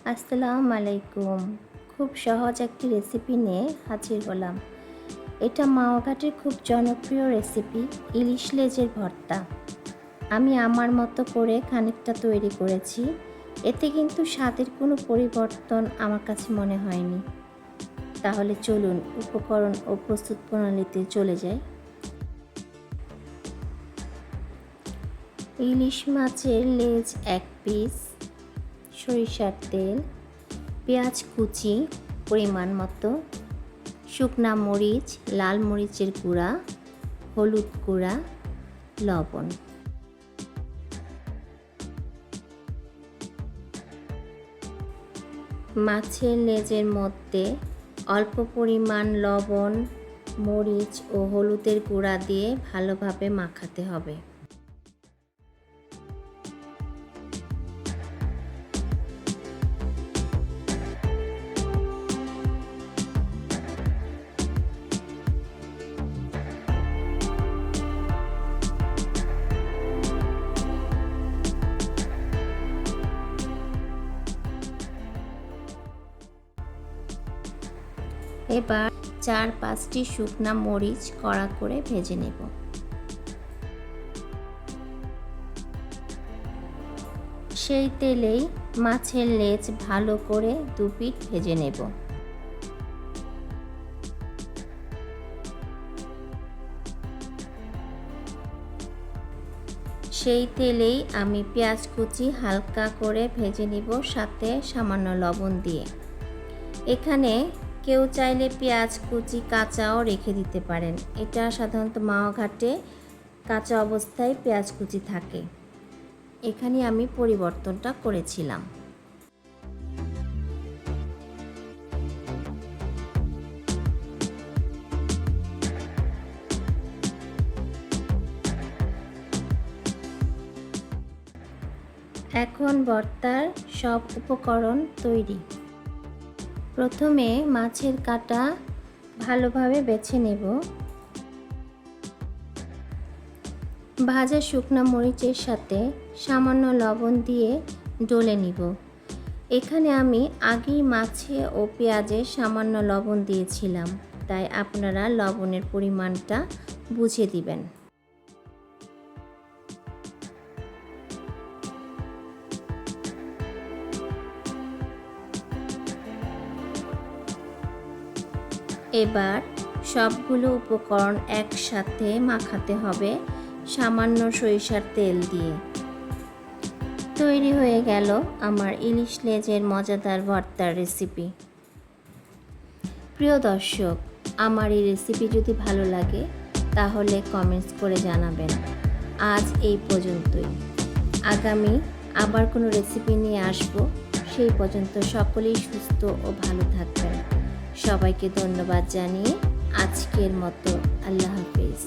আসসালামু আলাইকুম। খুব সহজ একটি রেসিপি নিয়ে হাজির হলাম। এটা মাওঘাটের খুব জনপ্রিয় রেসিপি ইলিশ লেজের ভর্তা। আমি আমার মতো করে খানিকটা তৈরি করেছি। এতে কিন্তু স্বাদের কোনো পরিবর্তন আমার কাছে মনে হয়নি। তাহলে চলুন উপকরণ ও প্রস্তুত প্রণালীতে চলে যাই। ইলিশ মাছের লেজ 1 পিস, সরিষার তেল, পেঁয়াজ কুচি পরিমাণ মতো, শুকনা মরিচ, লাল মরিচের গুঁড়া, হলুদ গুঁড়া, লবণ। মাছের লেজের মধ্যে অল্প পরিমাণ লবণ, মরিচ ও হলুদের গুঁড়া দিয়ে ভালোভাবে মাখাতে হবে। এবার 4-5টি শুকনা মরিচ কড়া করে ভেজে নেব। সেই তেলেই মাছের লেজ ভালো করে 2 পিঠ ভেজে নেব। সেই তেলেই আমি পেঁয়াজ কুচি হালকা করে ভেজে নিব, সাথে সামান্য লবণ দিয়ে। এখানে কেউ চাইলে পেঁয়াজ কুচি কাঁচাও রেখে দিতে পারেন। এটা সাধারণত মাওঘাটে কাঁচা অবস্থায় পেঁয়াজ কুচি থাকে। এখানে আমি পরিবর্তনটা করেছিলাম। এখন ভর্তার সব উপকরণ তৈরি। প্রথমে মাছের কাঁটা ভালোভাবে বেছে নেব। ভাজা শুকনা মরিচের সাথে সামান্য লবণ দিয়ে ডলে নিব। এখানে আমি আগেই মাছে ও পেঁয়াজে সামান্য লবণ দিয়েছিলাম, তাই আপনারা লবণের পরিমাণটা বুঝে দিবেন। এবার সবগুলো উপকরণ একসাথে মাখাতে হবে সামান্য সরিষার তেল দিয়ে। তৈরি হয়ে গেল আমার ইলিশ লেজের মজাদার ভর্তার রেসিপি। প্রিয় দর্শক, আমার এই রেসিপি যদি ভালো লাগে তাহলে কমেন্টস করে জানাবেন। আজ এই পর্যন্তই। আগামী আবার কোনো রেসিপি নিয়ে আসব। সেই পর্যন্ত সকলেই সুস্থ ও ভালো থাকবেন। সবাইকে ধন্যবাদ জানিয়ে আজকের মতো আল্লাহ হাফেজ।